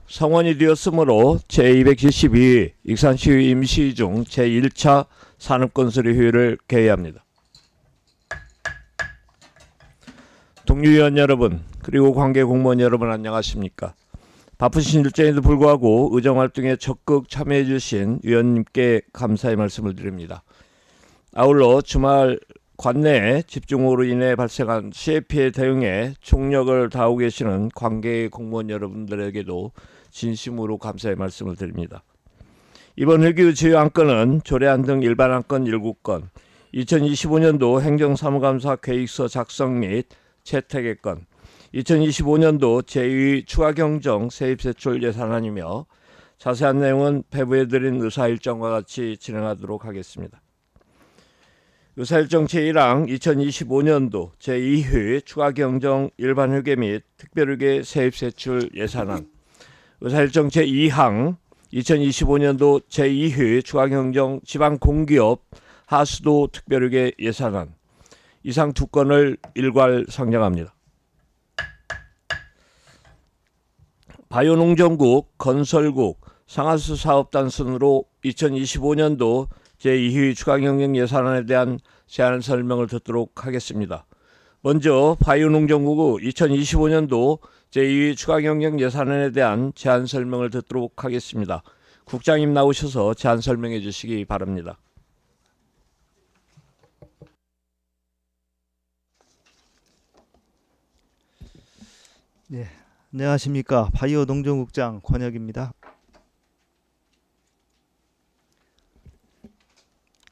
성원이 되었으므로 제272 익산시의 임시 중 제1차 산업건설의 회의를 개회합니다. 동료위원 여러분, 그리고 관계 공무원 여러분 안녕하십니까? 바쁘신 일정에도 불구하고 의정활동에 적극 참여해 주신 위원님께 감사의 말씀을 드립니다. 아울러 주말 관내 집중호우로 인해 발생한 시해 피해 대응에 총력을 다하고 계시는 관계 공무원 여러분들에게도 진심으로 감사의 말씀을 드립니다. 이번 회기의 주요 안건은 조례안 등 일반 안건 7건, 2025년도 행정사무감사 계획서 작성 및 채택의 건, 2025년도 제2 추가경정 세입세출 예산안이며 자세한 내용은 배부해드린 의사일정과 같이 진행하도록 하겠습니다. 의사일정 제1항 2025년도 제2회 추가경정 일반회계 및 특별회계 세입세출 예산안, 의사일정 제2항 2025년도 제2회 추가경정 지방공기업 하수도 특별회계 예산안, 이상 두 건을 일괄 상정합니다. 바이오농정국, 건설국, 상하수 사업단 순으로 2025년도 제2회 추가경정 예산안에 대한 제안 설명을 듣도록 하겠습니다. 먼저 바이오농정국의 2025년도 제2회 추가경정 예산안에 대한 제안 설명을 듣도록 하겠습니다. 국장님 나오셔서 제안 설명해 주시기 바랍니다. 네, 안녕하십니까. 바이오농정국장 권혁입니다.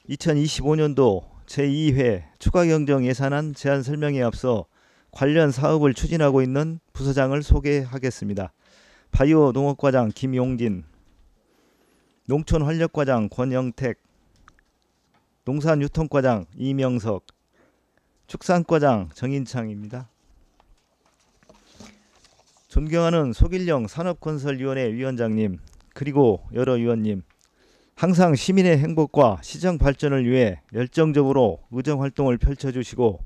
2025년도 제2회 추가경정 예산안 제안 설명에 앞서 관련 사업을 추진하고 있는 부서장을 소개하겠습니다. 바이오농업과장 김용진, 농촌활력과장 권영택, 농산유통과장 이명석, 축산과장 정인창입니다. 존경하는 속일령 산업건설위원회 위원장님, 그리고 여러 위원님, 항상 시민의 행복과 시정 발전을 위해 열정적으로 의정활동을 펼쳐주시고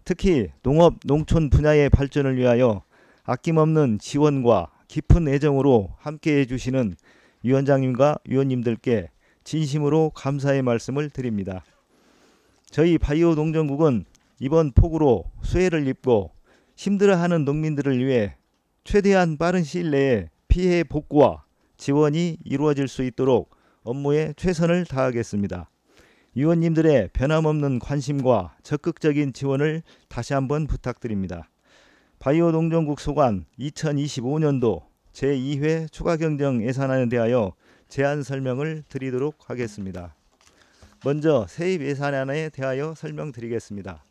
특히 농업, 농촌 분야의 발전을 위하여 아낌없는 지원과 깊은 애정으로 함께해 주시는 위원장님과 위원님들께 진심으로 감사의 말씀을 드립니다. 저희 바이오농정국은 이번 폭우로 수해를 입고 힘들어하는 농민들을 위해 최대한 빠른 시일 내에 피해 복구와 지원이 이루어질 수 있도록 업무에 최선을 다하겠습니다. 위원님들의 변함없는 관심과 적극적인 지원을 다시 한번 부탁드립니다. 바이오농정국 소관 2025년도 제2회 추가경정 예산안에 대하여 제안 설명을 드리도록 하겠습니다. 먼저 세입 예산안에 대하여 설명드리겠습니다.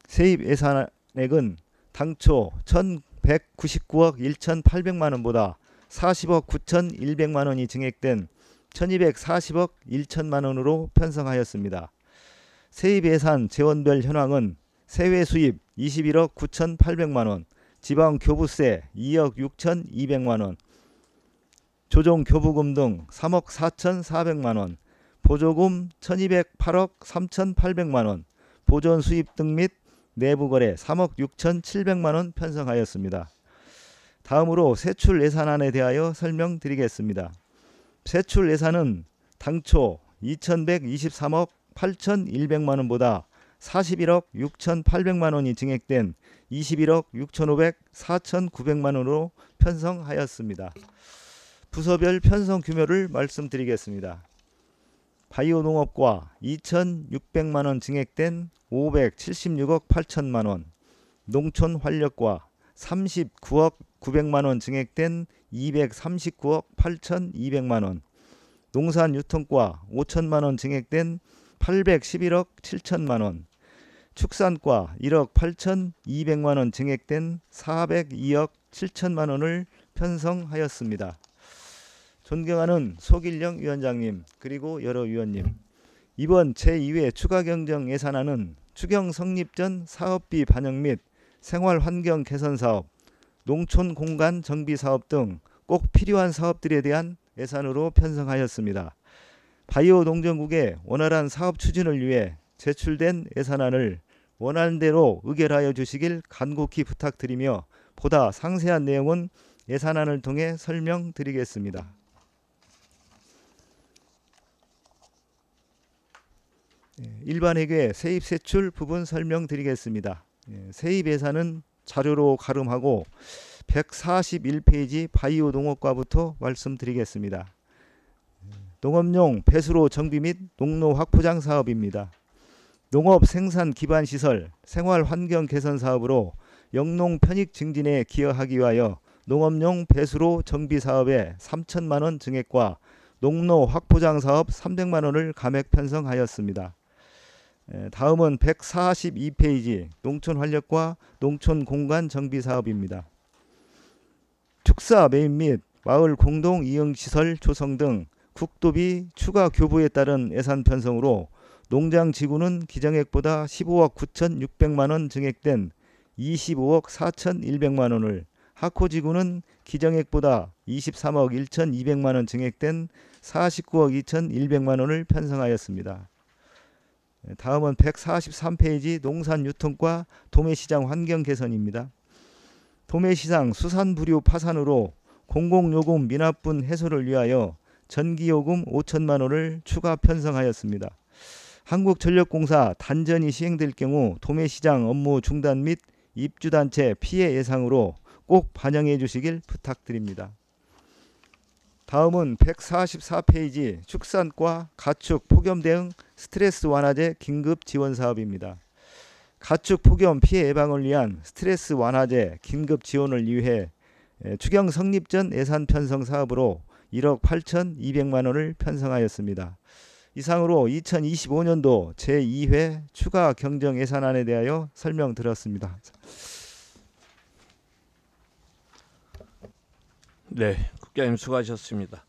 세입 예산액은 당초 1,199억 1,800만원보다 40억 9,100만원이 증액된 1,240억 1천만원으로 편성하였습니다. 세입 예산 재원별 현황은 세외 수입 21억 9,800만원, 지방교부세 2억 6,200만원, 조정교부금 등 3억 4,400만원, 보조금 1,208억 3,800만원, 보존수입 등 및 내부거래 3억 6,700만원 편성하였습니다. 다음으로 세출 예산안에 대하여 설명드리겠습니다. 세출 예산은 당초 2,123억 8,100만원보다 41억 6,800만원이 증액된 21억 6,500, 4,900만원으로 편성하였습니다. 부서별 편성 규모를 말씀드리겠습니다. 바이오농업과 2,600만원 증액된 576억 8천만원, 농촌활력과 39억 900만원 증액된 239억 8,200만원, 농산유통과 5천만원 증액된 811억 7천만원, 축산과 1억 8,200만원 증액된 402억 7천만원을 편성하였습니다. 존경하는 속일령 위원장님, 그리고 여러 위원님, 이번 제2회 추가경정 예산안은 추경 성립 전 사업비 반영 및 생활환경 개선 사업, 농촌 공간 정비 사업 등 꼭 필요한 사업들에 대한 예산으로 편성하였습니다. 바이오농정국의 원활한 사업 추진을 위해 제출된 예산안을 원하는 대로 의결하여 주시길 간곡히 부탁드리며 보다 상세한 내용은 예산안을 통해 설명드리겠습니다. 일반회계 세입세출 부분 설명드리겠습니다. 세입 예산은 자료로 가름하고 141페이지 바이오 농업과부터 말씀드리겠습니다. 농업용 배수로 정비 및 농로 확포장 사업입니다. 농업 생산 기반 시설 생활 환경 개선 사업으로 영농 편익 증진에 기여하기 위하여 농업용 배수로 정비 사업에 3천만 원 증액과 농로 확포장 사업 300만 원을 감액 편성하였습니다. 다음은 142페이지 농촌 활력과 농촌 공간 정비 사업입니다. 축사 매입 및 마을 공동 이용 시설 조성 등 국도비 추가 교부에 따른 예산 편성으로 농장 지구는 기정액보다 15억 9,600만 원 증액된 25억 4,100만 원을, 하코 지구는 기정액보다 23억 1,200만 원 증액된 49억 2,100만 원을 편성하였습니다. 다음은 143페이지 농산유통과 도매시장 환경 개선입니다. 도매시장 수산부류 파산으로 공공요금 미납분 해소를 위하여 전기요금 5천만 원을 추가 편성하였습니다. 한국전력공사 단전이 시행될 경우 도매시장 업무 중단 및 입주단체 피해 예상으로 꼭 반영해 주시길 부탁드립니다. 다음은 144페이지 축산과 가축 폭염 대응 스트레스 완화제 긴급 지원 사업입니다. 가축 폭염 피해 예방을 위한 스트레스 완화제 긴급 지원을 위해 추경 성립 전 예산 편성 사업으로 1억 8,200만 원을 편성하였습니다. 이상으로 2025년도 제2회 추가 경정 예산안에 대하여 설명드렸습니다. 네, 국장님 수고하셨습니다.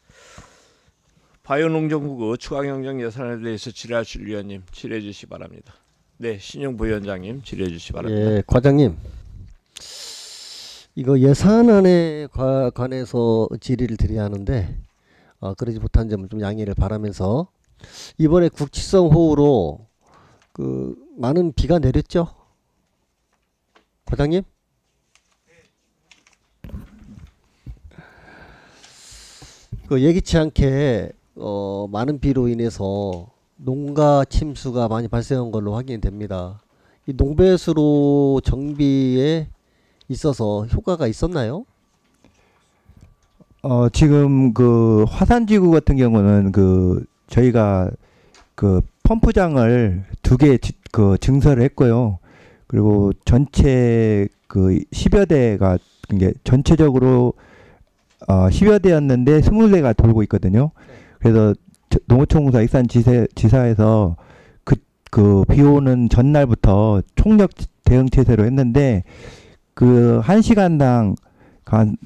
바이오농정부구 추가 경정 예산에 대해서 질의하실 위원님 질의해 주시기 바랍니다. 네, 신용 부위원장님 질의해 주시기 바랍니다. 예, 과장님. 이거 예산안에 관해서 질의를 드려야 하는데 그러지 못한 점을 좀 양해를 바라면서, 이번에 국지성 호우로 많은 비가 내렸죠? 과장님? 예기치 않게 많은 비로 인해서 농가 침수가 많이 발생한 걸로 확인이 됩니다. 이 농배수로 정비에 있어서 효과가 있었나요? 지금 그 화산지구 같은 경우는 저희가 펌프장을 2개 증설을 했고요. 그리고 전체 10여 대가 이게 전체적으로 10여 대였는데 20대가 돌고 있거든요. 그래서 농어촌공사 익산지사에서 비 오는 전날부터 총력 대응 체제로 했는데 1시간당 한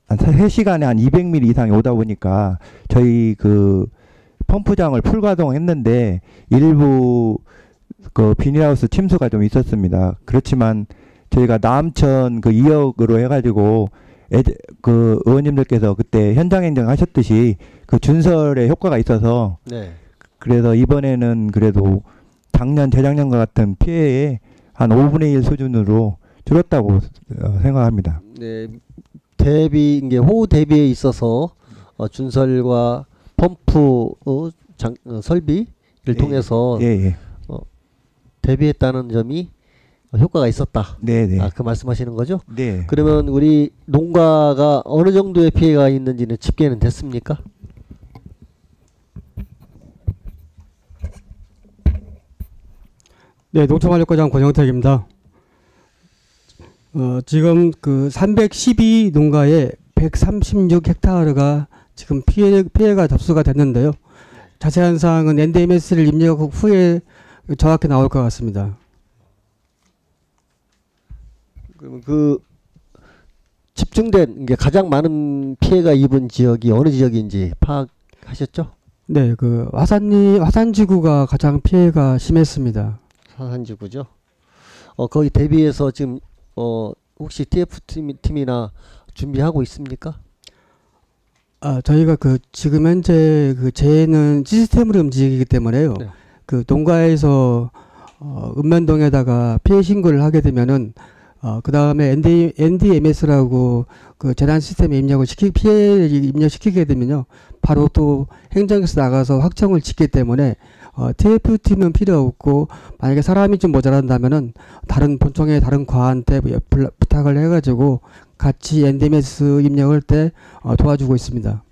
3시간에 한 200mm 이상이 오다 보니까 저희 펌프장을 풀가동했는데 일부 비닐하우스 침수가 좀 있었습니다. 그렇지만 저희가 남천 2억으로 해가지고 의원님들께서 그때 현장 행정하셨듯이 준설에 효과가 있어서, 네. 그래서 이번에는 그래도 작년 재작년과 같은 피해에 한 5분의 1 수준으로 줄었다고 생각합니다. 네, 이게 호우 대비에 있어서 준설과 펌프 설비를 통해서 대비했다는 점이 효과가 있었다. 네네. 그 말씀하시는 거죠? 네. 그러면 우리 농가가 어느 정도의 피해가 있는지는 집계는 됐습니까? 네, 농촌환력과장 권영택입니다. 지금 312 농가에 136헥타르가 지금 피해가 접수가 됐는데요. 자세한 사항은 NDMS를 입력하고 후에 정확히 나올 것 같습니다. 그러면 집중된 이게 가장 많은 피해가 입은 지역이 어느 지역인지 파악하셨죠? 네, 화산지구가 가장 피해가 심했습니다. 거기 대비해서 지금 혹시 TF팀이나 준비하고 있습니까? 저희가 지금 현재 재해는 시스템으로 움직이기 때문에요. 네. 농가에서 읍면동에다가 피해 신고를 하게 되면은 그 다음에 NDMS라고 그 재난 시스템에 피해를 입력시키게 되면요, 바로 또 행정에서 나가서 확정을 짓기 때문에 TF팀은 필요 없고, 만약에 사람이 좀 모자란다면은 다른 본청의 다른 과한테 부탁을 해가지고 같이 NDMS 입력할 때 도와주고 있습니다.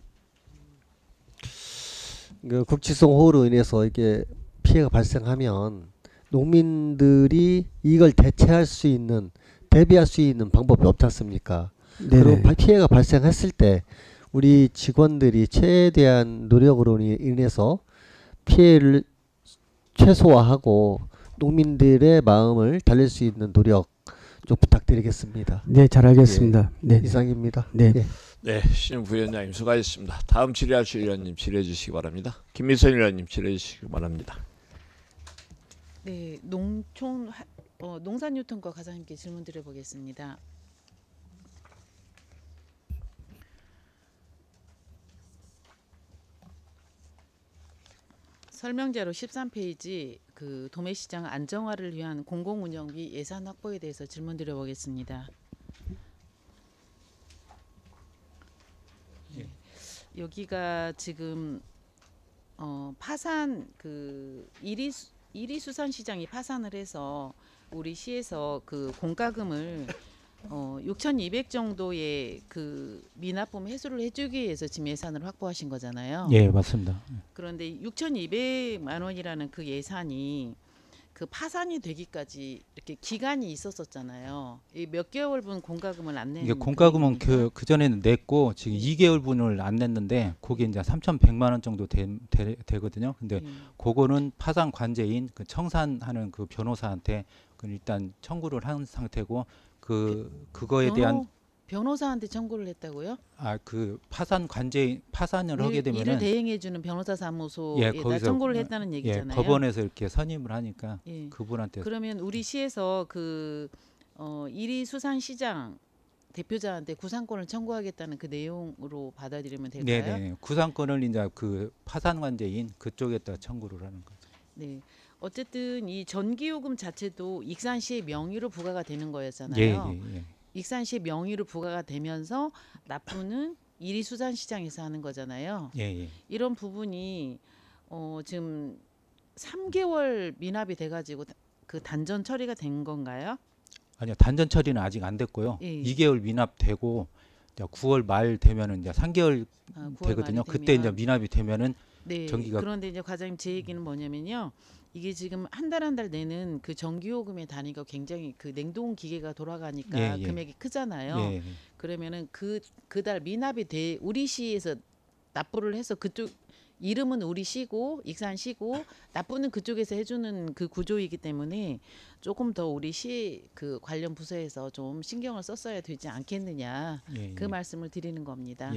그 국지성 호우로 인해서 이게 피해가 발생하면 농민들이 이걸 대비할 수 있는 방법이 없지 않습니까? 네네. 그리고 피해가 발생했을 때 우리 직원들이 최대한 노력으로 인해서 피해를 최소화하고 농민들의 마음을 달랠 수 있는 노력 좀 부탁드리겠습니다. 네, 잘 알겠습니다. 네. 이상입니다. 네. 예. 네, 신임 부위원장님 수고하셨습니다. 다음 질의하실 의원님 질의해 주시기 바랍니다. 김미선 의원님 질의해 주시기 바랍니다. 네, 농산유통과 과장님께 질문 드려보겠습니다. 설명자로 13페이지 그 도매시장 안정화를 위한 공공운영비 예산 확보에 대해서 질문 드려보겠습니다. 네. 여기가 지금 파산 그 이리수산시장이 파산을 해서 우리 시에서 그 공과금을 6,200 정도의 그 미납품 회수를 해주기 위해서 지금 예산을 확보하신 거잖아요. 예, 맞습니다. 그런데 6,200만 원이라는 그 예산이 그 파산이 되기까지 이렇게 기간이 있었었잖아요. 이 몇 개월분 공과금을 안 내는. 이게 공과금은 그 전에는 냈고 지금 2개월분을 안 냈는데 그게 이제 3,100만 원 정도 되거든요. 근데 그거는 파산 관제인 그 청산하는 그 변호사한테 그 일단 청구를 한 상태고 그거에 대한 변호사한테 청구를 했다고요? 그 파산 관제 파산을 하게 되면은 이를 대행해 주는 변호사 사무소에다 거기서, 청구를 했다는 얘기잖아요. 법원에서 이렇게 선임을 하니까 그분한테. 그러면 우리 시에서 그 이리수산시장 대표자한테 구상권을 청구하겠다는 그 내용으로 받아들이면 될까요? 네네. 구상권을 이제 그 파산 관제인 그쪽에다 청구를 하는 거죠. 네. 어쨌든 이 전기요금 자체도 익산시의 명의로 부과가 되는 거였잖아요. 예. 익산시의 명의로 부과가 되면서 납부는 이리수산시장에서 하는 거잖아요. 예. 이런 부분이 지금 3개월 미납이 돼가지고 그 단전 처리가 된 건가요? 아니요, 단전 처리는 아직 안 됐고요. 2개월 미납되고 이제 9월 말 되면은 이제 3개월 9월 되거든요. 말이 그때 되면. 이제 미납이 되면은 네. 전기가. 그런데 이제 과장님 제 얘기는 뭐냐면요. 이게 지금 한 달 한 달 내는 그 전기요금의 단위가 굉장히 그 냉동 기계가 돌아가니까 금액이 크잖아요. 예. 그러면은 그 달 미납이 우리 시에서 납부를 해서 그쪽 이름은 우리 시고 익산시고 납부는 그쪽에서 해주는 그 구조이기 때문에 조금 더 우리 시 그 관련 부서에서 좀 신경을 썼어야 되지 않겠느냐 그 말씀을 드리는 겁니다.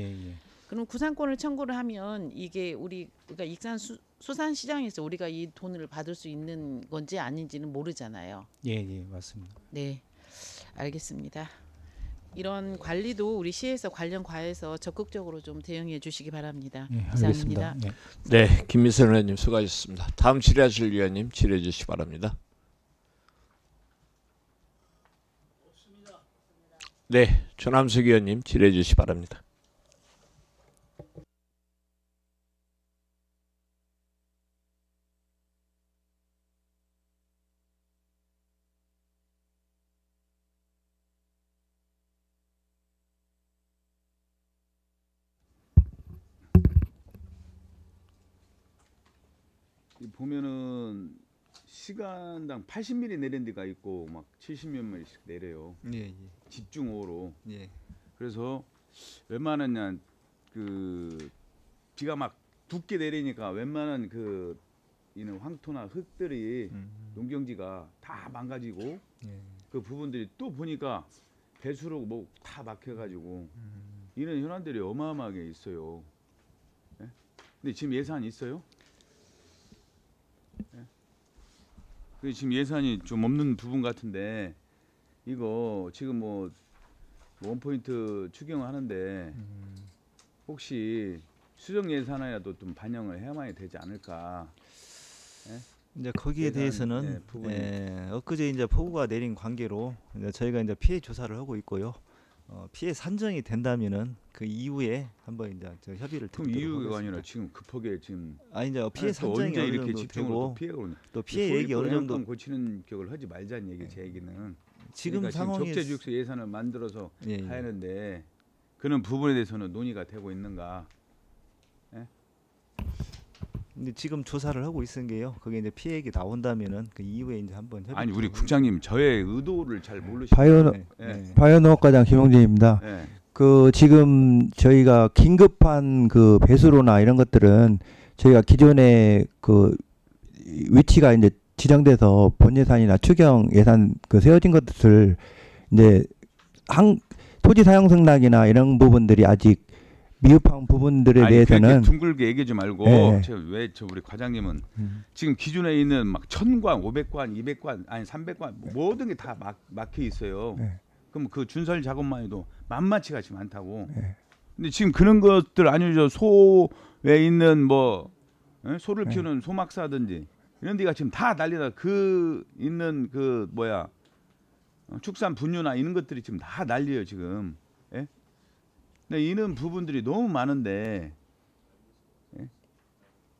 그럼 구상권을 청구를 하면 이게 우리가 익산 수산시장에서 우리가 이 돈을 받을 수 있는 건지 아닌지는 모르잖아요. 예, 맞습니다. 네, 알겠습니다. 이런 관리도 우리 시에서 관련 과에서 적극적으로 좀 대응해 주시기 바랍니다. 예, 이상입니다. 알겠습니다. 네, 김미선 의원님 수고하셨습니다. 다음 질의하실 의원님 질의해 주시기 바랍니다. 네, 조남석 의원님 질의해 주시기 바랍니다. 보면은 시간당 80mm 내린 데가 있고 막 70몇 mm씩 내려요. 집중호우로. 그래서 웬만한 그 비가 막 두께 내리니까 웬만한 그 이는 황토나 흙들이 농경지가 다 망가지고 그 부분들이 또 보니까 배수로 뭐 다 막혀가지고 이런 현안들이 어마어마하게 있어요. 근데 지금 예산이 있어요? 지금 예산이 좀 없는 부분 같은데 이거 지금 뭐 원포인트 추경하는데 혹시 수정 예산이라도 좀 반영을 해야만 되지 않을까? 이제 거기에 예산, 대해서는 부분이. 엊그제 이제 폭우가 내린 관계로 이제 저희가 이제 피해 조사를 하고 있고요. 피해 산정이 된다면은 그 이후에 한번 이제 저 협의를 그럼 드리도록 이유가 하겠습니다. 아니라 지금 급하게 지금 이제 피해 또 산정이 언제 어느 이렇게 정도 집중으로 되고 또 피해가 오냐? 또 피해 얘기 어느 정도 고치는 격을 하지 말자는 얘기 제 얘기는. 지금 그러니까 상황이 적재적소 예산을 만들어서 예, 예. 하는데 그런 부분에 대해서는 논의가 되고 있는가? 근데 지금 조사를 하고 있은 게요. 그게 이제 피해액이 나온다면은 그 이후에 이제 한번 협의. 아니 우리 국장님 저의 의도를 잘 모르시죠. 바이오 예. 바이오농업과장 김용진입니다. 예. 그 지금 저희가 긴급한 그 배수로나 이런 것들은 저희가 기존에 그 위치가 이제 지정돼서 본 예산이나 추경 예산 그 세워진 것을 이제 토지 사용 승낙이나 이런 부분들이 아직 미흡한 부분들에 아니, 대해서는 그렇게 둥글게 얘기하지 말고 예. 왜 저 우리 과장님은 지금 기존에 있는 막 1000관, 500관, 200관, 아니 300관 모든 게 다 막혀 있어요. 예. 그럼 그 준설 작업만 해도 만만치가 지금 않다고. 예. 근데 지금 그런 것들 아니죠. 소에 있는 뭐 소를 예. 키우는 소막사든지 이런 데가 지금 다 난리나. 그 있는 그 뭐야 축산 분유나 이런 것들이 지금 다 난리예요 지금. 예? 근데 이런 부분들이 너무 많은데 예?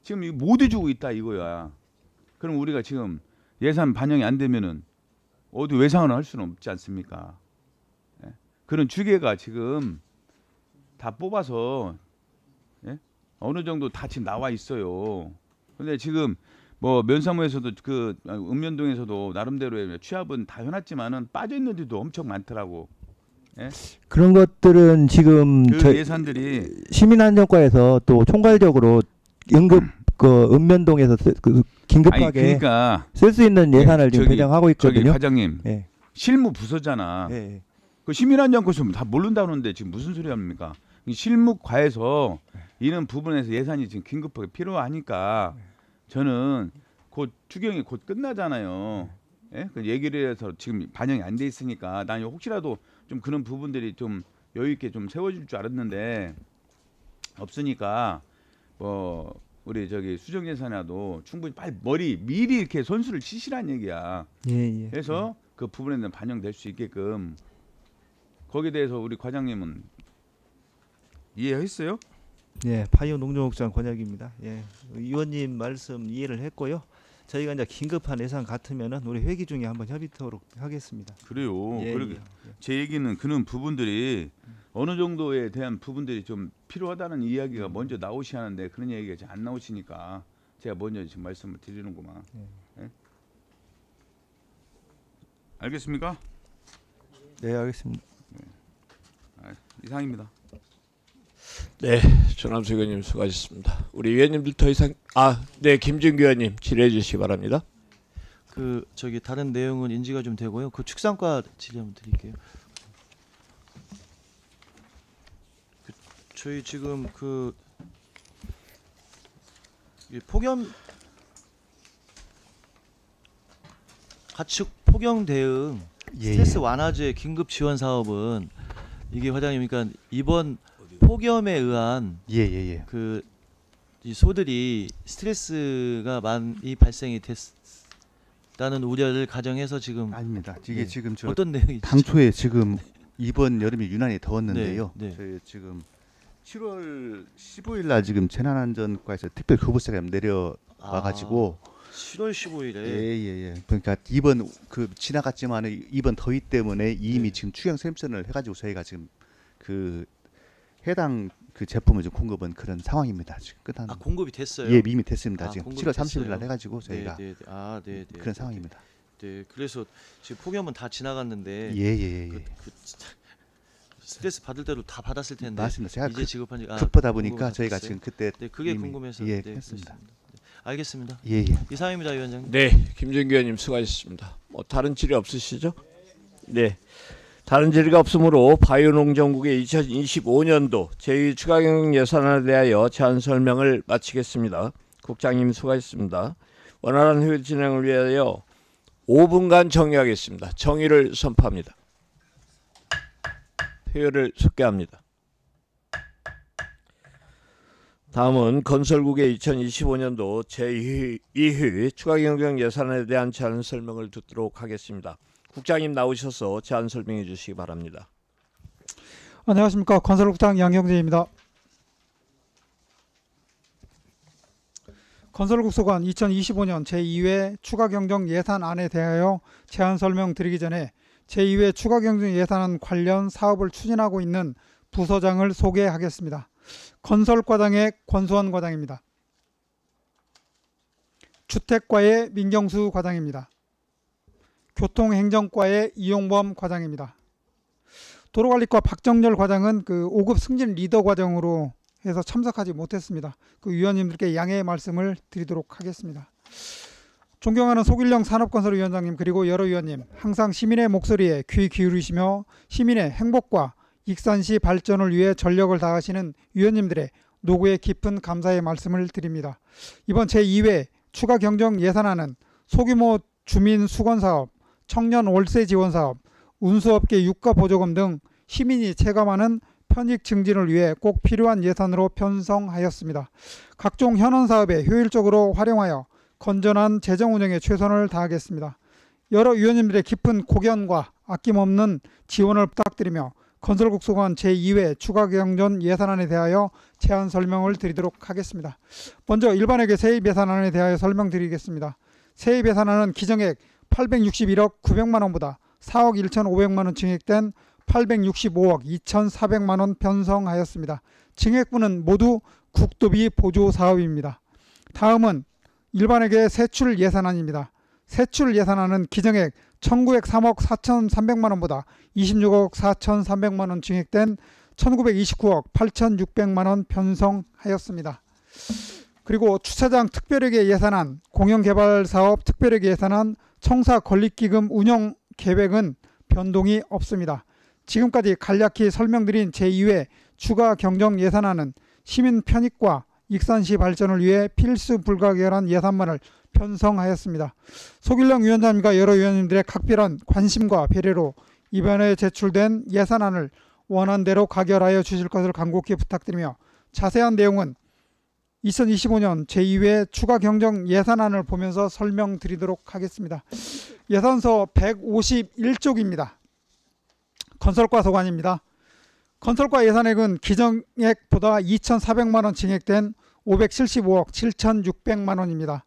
지금 이거 못 해주고 있다 이거야. 그럼 우리가 지금 예산 반영이 안 되면은 어디 외상을 할 수는 없지 않습니까? 예? 그런 주계가 지금 다 뽑아서 예? 어느 정도 다 지금 나와 있어요. 근데 지금 뭐 면사무에서도 그 읍면동에서도 나름대로의 취합은 다 해놨지만은 빠져 있는 데도 엄청 많더라고. 예? 그런 것들은 지금 그 저희 예산들이 시민안전과에서 또 총괄적으로 응급 그 읍면동에서 그 긴급하게 아니 그러니까 쓸 수 있는 예산을 지금 저기, 배정하고 저기 있거든요. 과장님 예. 실무 부서잖아. 예. 그 시민안전과에서 다 모른다는데 지금 무슨 소리 합니까? 이 실무과에서 이런 부분에서 예산이 지금 긴급하게 필요하니까 저는 곧 추경이 곧 끝나잖아요. 예? 그 얘기를 해서 지금 반영이 안 돼 있으니까 난 혹시라도 좀 그런 부분들이 좀 여유 있게 좀 세워질 줄 알았는데 없으니까 뭐 우리 저기 수정 예산이라도 충분히 빨리 미리 이렇게 선수를 치시란 얘기야. 예. 그래서 그 부분에는 반영될 수 있게끔 거기에 대해서 우리 과장님은 이해했어요? 예, 바이오 농정국장 권혁입니다. 예, 의원님 말씀 이해를 했고요. 저희가 이제 긴급한 예산 같으면은 우리 회기 중에 한번 협의토록 하겠습니다. 그래요. 예, 그러게 예. 제 얘기는 그런 부분들이 어느 정도에 대한 부분들이 좀 필요하다는 이야기가 먼저 나오셔야 하는데 그런 얘기가 잘 안 나오시니까 제가 먼저 지금 말씀을 드리는구만. 예? 알겠습니까? 네, 알겠습니다. 이상입니다. 네, 조남수 의원님 수고하셨습니다. 우리 위원님들 더 이상 네, 김준규 의원님 질의해 주시기 바랍니다. 그 저기 다른 내용은 인지가 좀 되고요. 그 축산과 질의 한번 드릴게요. 저희 지금 그 폭염 가축 폭염 대응 스트레스 완화제 긴급 지원 사업은 이게 과장님 그러니까 이번 폭염에 의한 그 이 소들이 스트레스가 많이 발생이 됐다는 우려를 가정해서 지금 아닙니다. 이게 네. 지금 저 어떤 내용이죠? 당초에 지금 이번 여름이 유난히 더웠는데요. 네, 네. 저희 지금 7월 15일 날 지금 재난안전과에서 특별 교부세가 내려와가지고 7월 15일에 예예예. 그러니까 이번 그 지나갔지만 이번 더위 때문에 이미 지금 추경 샘선을 해가지고 저희가 지금 그 해당 그 제품을 좀 공급은 그런 상황입니다. 지금 끝난. 공급이 됐어요. 예, 이미 됐습니다. 지금 공급이 7월 30일 날 됐어요. 해가지고 저희가 네. 그런 상황입니다. 네, 그래서 지금 폭염은 다 지나갔는데 예예예. 그 스트레스 받을 대로 다 받았을 텐데 맞습니다. 제가 이제 지급한 지 급하다 보니까 공급을 저희가 받았어요? 지금 그때 네, 그게 이미 궁금해서 예, 네, 했습니다. 그렇습니다. 알겠습니다. 예. 이상입니다, 위원장님. 네, 김준규 의원님 수고하셨습니다. 뭐 다른 질의 없으시죠? 네. 다른 질의가 없으므로 바이오농정국의 2025년도 제2 추가경 예산안에 대하여 제안 설명을 마치겠습니다. 국장님 수고하셨습니다. 원활한 회의 진행을 위하여 5분간 정의하겠습니다. 정의를 선포합니다. 회의를 속개합니다. 다음은 건설국의 2025년도 제2회 추가경정 예산에 대한 제안 설명을 듣도록 하겠습니다. 국장님 나오셔서 제안 설명해 주시기 바랍니다. 안녕하십니까. 건설국장 양경재입니다. 건설국소관 2025년 제2회 추가경정 예산안에 대하여 제안 설명드리기 전에 제2회 추가경정 예산안 관련 사업을 추진하고 있는 부서장을 소개하겠습니다. 건설과장의 권수원 과장입니다. 주택과의 민경수 과장입니다. 교통행정과의 이용범 과장입니다. 도로관리과 박정렬 과장은 그 5급 승진 리더 과정으로 해서 참석하지 못했습니다. 그 위원님들께 양해의 말씀을 드리도록 하겠습니다. 존경하는 속일령 산업건설위원장님 그리고 여러 위원님, 항상 시민의 목소리에 귀 기울이시며 시민의 행복과 익산시 발전을 위해 전력을 다하시는 위원님들의 노고에 깊은 감사의 말씀을 드립니다. 이번 제2회 추가 경정 예산안은 소규모 주민 수건사업, 청년 월세 지원사업, 운수업계 유가 보조금 등 시민이 체감하는 편익 증진을 위해 꼭 필요한 예산으로 편성하였습니다. 각종 현안 사업에 효율적으로 활용하여 건전한 재정 운영에 최선을 다하겠습니다. 여러 위원님들의 깊은 고견과 아낌없는 지원을 부탁드리며 건설국소관 제2회 추가경정 예산안에 대하여 제안 설명을 드리도록 하겠습니다. 먼저 일반회계 세입 예산안에 대하여 설명드리겠습니다. 세입 예산안은 기정액 861억 900만원보다 4억 1,500만원 증액된 865억 2,400만원 편성하였습니다. 증액분은 모두 국도비 보조 사업입니다. 다음은 일반회계 세출 예산안입니다. 세출 예산안은 기정액 1,903억 4,300만원보다 26억 4,300만원 증액된 1,929억 8,600만원 편성하였습니다. 그리고 주차장 특별회계 예산안, 공영개발사업 특별회계 예산안, 청사건립기금 운영 계획은 변동이 없습니다. 지금까지 간략히 설명드린 제2회 추가 경정 예산안은 시민 편익과 익산시 발전을 위해 필수 불가결한 예산만을 편성하였습니다. 속일령 위원장님과 여러 위원님들의 각별한 관심과 배려로 이번에 제출된 예산안을 원안대로 가결하여 주실 것을 간곡히 부탁드리며 자세한 내용은 2025년 제2회 추가 경정 예산안을 보면서 설명드리도록 하겠습니다. 예산서 151쪽입니다. 건설과 소관입니다. 건설과 예산액은 기정액보다 2,400만원 증액된 575억 7,600만원입니다.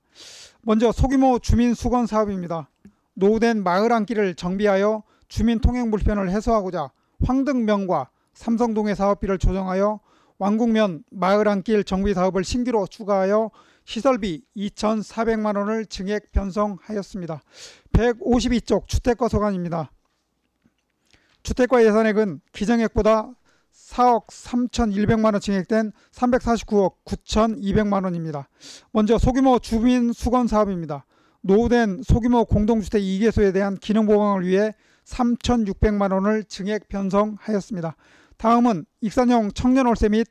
먼저 소규모 주민 수건 사업입니다. 노후된 마을 안길을 정비하여 주민 통행 불편을 해소하고자 황등면과 삼성동의 사업비를 조정하여 왕국면 마을 안길 정비 사업을 신규로 추가하여 시설비 2,400만원을 증액 편성하였습니다. 152쪽 주택과 소관입니다. 주택과 예산액은 기정액보다 4억 3,100만원 증액된 349억 9,200만원입니다. 먼저 소규모 주민 수건 사업입니다. 노후된 소규모 공동주택 2개소에 대한 기능 보강을 위해 3,600만원을 증액 편성하였습니다. 다음은 익산형 청년월세 및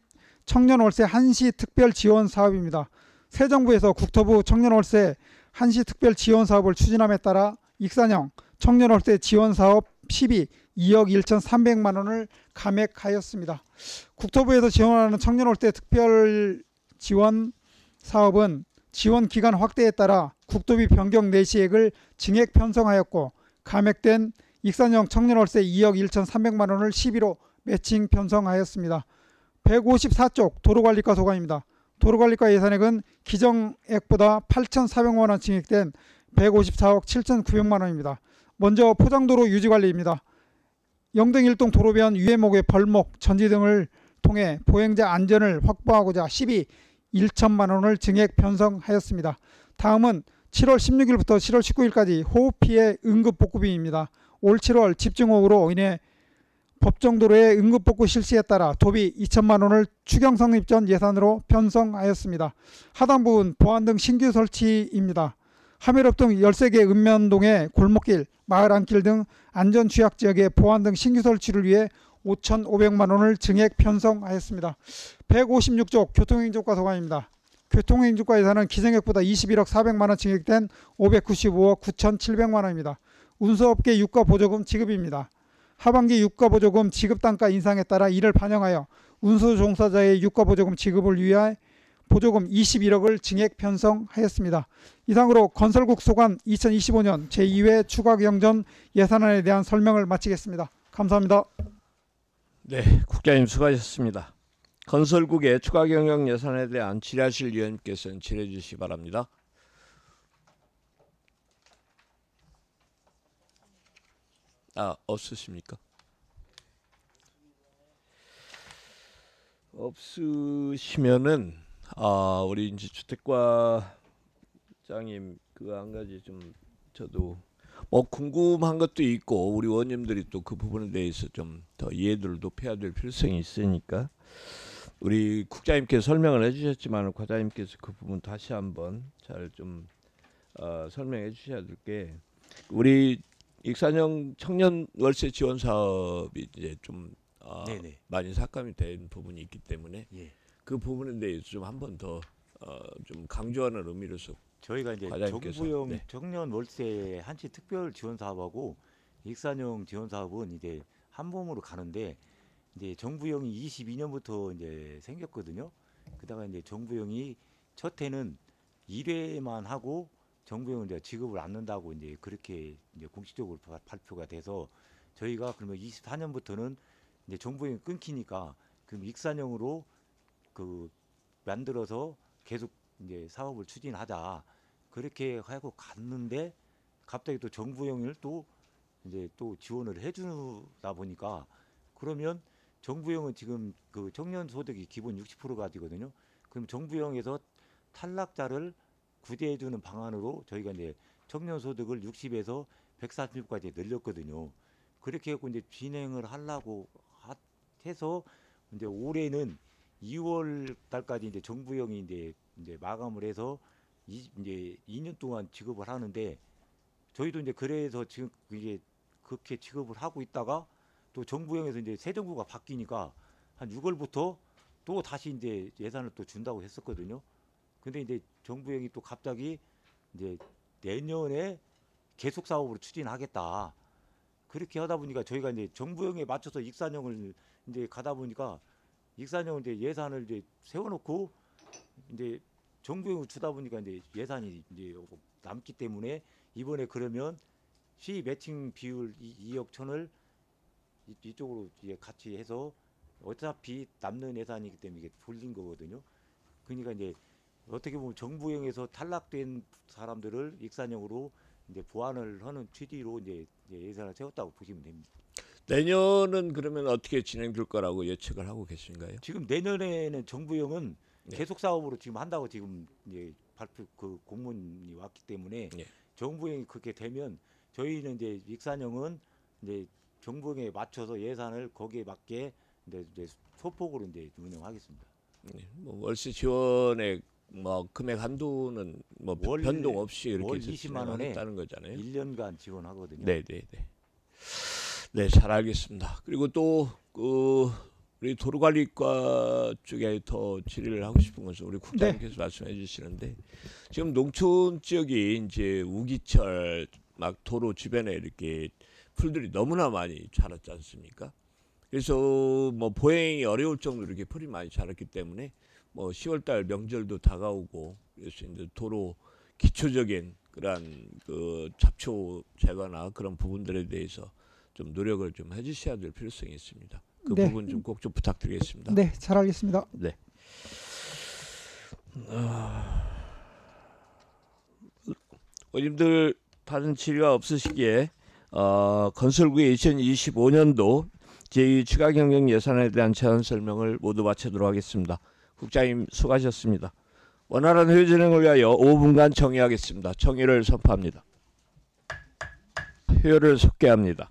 청년월세 한시 특별 지원 사업입니다. 새 정부에서 국토부 청년월세 한시 특별 지원 사업을 추진함에 따라 익산형 청년월세 지원 사업 12 2억 1,300만원을 감액하였습니다. 국토부에서 지원하는 청년월세 특별 지원 사업은 지원 기간 확대에 따라 국토비 변경 내시액을 증액 편성하였고 감액된 익산형 청년월세 2억 1,300만원을 12로 매칭 편성하였습니다. 154쪽 도로관리과 소관입니다. 도로관리과 예산액은 기정액보다 8,400만원 증액된 154억 7,900만원입니다. 먼저 포장도로 유지관리입니다. 영등 일동 도로변 유해목의 벌목, 전지 등을 통해 보행자 안전을 확보하고자 12 1천만원을 증액 편성하였습니다. 다음은 7월 16일부터 7월 19일까지 호흡피해 응급복구비입니다. 올 7월 집중호우로 인해 법정도로의 응급복구 실시에 따라 도비 2천만원을 추경 성립 전 예산으로 편성하였습니다. 하단 부분 보안 등 신규 설치입니다. 하멜업 등 13개 읍면동의 골목길, 마을 안길 등 안전 취약 지역의 보안 등 신규 설치를 위해 5,500만원을 증액 편성하였습니다. 156쪽 교통행정과 소관입니다. 교통행정과 예산은 기정액보다 21억 400만원 증액된 595억 9,700만원입니다. 운수업계 유가보조금 지급입니다. 하반기 유가보조금 지급 단가 인상에 따라 이를 반영하여 운수 종사자의 유가보조금 지급을 위해 보조금 21억을 증액 편성하였습니다. 이상으로 건설국 소관 2025년 제2회 추가 경정 예산안에 대한 설명을 마치겠습니다. 감사합니다. 네, 국장님 수고하셨습니다. 건설국의 추가 경영 예산에 대한 질의하실 위원님께서는 질의해 주시기 바랍니다. 없으십니까? 없으시면은 우리 이제 주택과장님 그 한 가지 좀 저도 뭐 궁금한 것도 있고 우리 의원님들이 또 그 부분에 대해서 좀 더 이해도를 높여야 될 필요성이 있으니까 우리 국장님께서 설명을 해주셨지만 과장님께서 그 부분 다시 한번 잘 좀 설명해 주셔야 될 게 우리 익산형 청년 월세 지원 사업이 이제 좀 많이 삭감이 된 부분이 있기 때문에 그 부분에 대해서 좀 한 번 더 좀 강조하는 의미로서 저희가 이제 과장님께서, 정부형 청년 월세 한치 특별 지원 사업하고 익산형 지원 사업은 이제 한 몸으로 가는데 이제 정부형이 22년부터 이제 생겼거든요. 그다가 이제 정부형이 첫 해는 1회만 하고 정부형은 이제 지급을 않는다고 이제 그렇게 이제 공식적으로 발표가 돼서 저희가 그러면 24년부터는 이제 정부형이 끊기니까 그럼 익산형으로 그 만들어서 계속 이제 사업을 추진하자 그렇게 하고 갔는데 갑자기 또 정부형을 또 이제 또 지원을 해주다 보니까 그러면 정부형은 지금 그 청년 소득이 기본 60%가 되거든요. 그럼 정부형에서 탈락자를 구제해주는 방안으로 저희가 이제 청년 소득을 60에서 140까지 늘렸거든요. 그렇게 해서 이제 진행을 하려고 해서 이제 올해는 2월 달까지 이제 정부형이 이제 마감을 해서 이제 2년 동안 지급을 하는데 저희도 이제 그래서 지금 이게 그렇게 지급을 하고 있다가 또 정부형에서 이제 새 정부가 바뀌니까 한 6월부터 또 다시 이제 예산을 또 준다고 했었거든요. 근데 이제 정부형이 또 갑자기 이제 내년에 계속 사업으로 추진하겠다. 그렇게 하다 보니까 저희가 이제 정부형에 맞춰서 익산형을 이제 가다 보니까 익산형을 이제 예산을 이제 세워놓고 이제 정부형을 주다 보니까 이제 예산이 이제 남기 때문에 이번에 그러면 시 매칭 비율 2억 천을 이쪽으로 이제 같이 해서 어차피 남는 예산이기 때문에 이게 돌린 거거든요. 그러니까 이제 어떻게 보면 정부형에서 탈락된 사람들을 익산형으로 이제 보완을 하는 취지로 이제 예산을 세웠다고 보시면 됩니다. 내년은 그러면 어떻게 진행될 거라고 예측을 하고 계신가요? 지금 내년에는 정부형은 계속 사업으로 지금 한다고 지금 이제 발표 그 공문이 왔기 때문에 정부형이 그렇게 되면 저희는 이제 익산형은 이제 정부형에 맞춰서 예산을 거기에 맞게 이제 소폭으로 이제 운영하겠습니다. 뭐 월세 지원의 뭐 금액 한도는 뭐 변동 없이 이렇게 월 20만 원에 하겠다는 거잖아요. 1년간 지원하거든요. 네, 잘 알겠습니다. 그리고 또 우리 도로관리과 쪽에 더 질의를 하고 싶은 것은 우리 국장님께서 말씀해 주시는데 지금 농촌 지역이 이제 우기철 막 도로 주변에 이렇게 풀들이 너무나 많이 자랐지 않습니까? 그래서 뭐 보행이 어려울 정도로 이렇게 풀이 많이 자랐기 때문에 뭐 10월달 명절도 다가오고 그래서 이제 도로 기초적인 그런 그 잡초 제거나 그런 부분들에 대해서 좀 노력을 좀 해주셔야 될 필요성이 있습니다. 그 부분 좀 꼭 좀 부탁드리겠습니다. 네, 잘 알겠습니다. 네. 의원님들 다른 질의가 없으시기에 건설구의 2025년도 제2 추가 경영 예산에 대한 제안 설명을 모두 마치도록 하겠습니다. 국장님 수고하셨습니다. 원활한 회의 진행을 위하여 5분간 정의하겠습니다. 정의를 선포합니다. 회의를 속개합니다.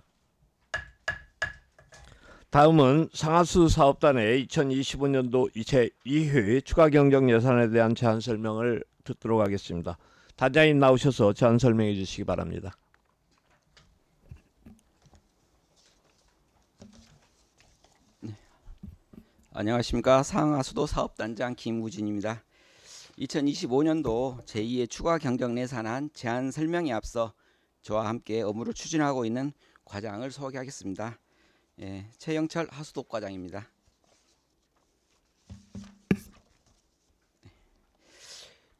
다음은 상하수 사업단의 2025년도 제2회 추가 경정 예산에 대한 제안 설명을 듣도록 하겠습니다. 단장님 나오셔서 제안 설명해 주시기 바랍니다. 안녕하십니까. 상하수도 사업단장 김우진입니다. 2025년도 제2의 추가 경정 예산안 제안 설명에 앞서 저와 함께 업무를 추진하고 있는 과장을 소개하겠습니다. 최영철 하수도 과장입니다.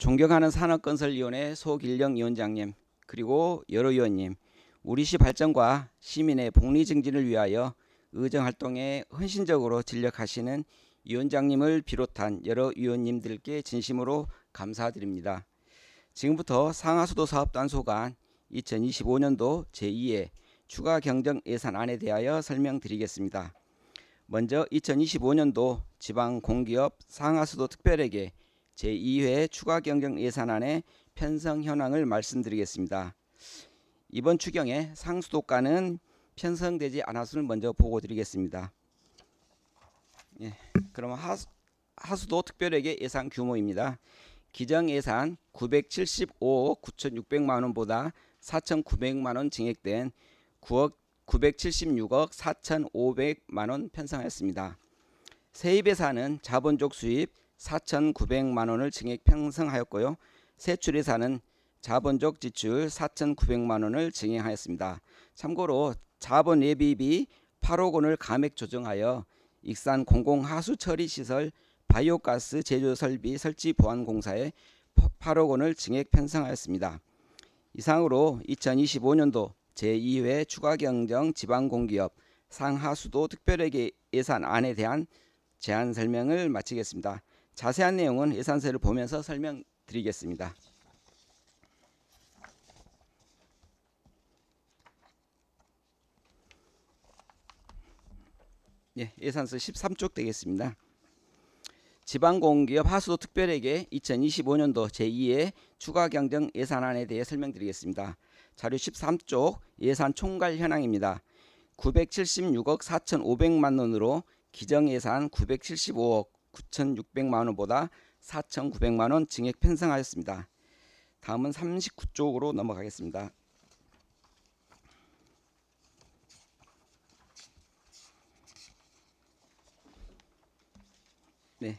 존경하는 산업건설위원회 소길령 위원장님, 그리고 여러 위원님, 우리시 발전과 시민의 복리 증진을 위하여 의정활동에 헌신적으로 진력하시는 위원장님을 비롯한 여러 위원님들께 진심으로 감사드립니다. 지금부터 상하수도 사업단소간 2025년도 제2회 추가 경정 예산안에 대하여 설명드리겠습니다. 먼저 2025년도 지방공기업 상하수도 특별회계 제2회 추가 경정 예산안의 편성 현황을 말씀드리겠습니다. 이번 추경에 상수도가는 편성되지 않았음을 먼저 보고 드리겠습니다. 예, 그럼 하수도 특별회계 예산 규모입니다. 기정 예산 975억 9,600만 원보다 4,900만 원 증액된 976억 4,500만 원 편성하였습니다. 세입 예산은 자본적 수입 4,900만 원을 증액 편성하였고요. 세출 예산은 자본적 지출 4,900만 원을 증액하였습니다. 참고로 자본 예비비 8억 원을 감액 조정하여 익산 공공하수처리시설 바이오가스 제조 설비 설치 보안 공사에 8억 원을 증액 편성하였습니다. 이상으로 2025년도 제2회 추가경정 지방공기업 상하수도 특별회계 예산안에 대한 제안 설명을 마치겠습니다. 자세한 내용은 예산서를 보면서 설명드리겠습니다. 예, 예산서 13쪽 되겠습니다. 지방공기업 하수도 특별회계 2025년도 제2회 추가경정 예산안에 대해 설명드리겠습니다. 자료 13쪽 예산 총괄 현황입니다. 976억 4,500만 원으로 기정예산 975억 9,600만 원보다 4,900만 원 증액 편성하였습니다. 다음은 39쪽으로 넘어가겠습니다. 네,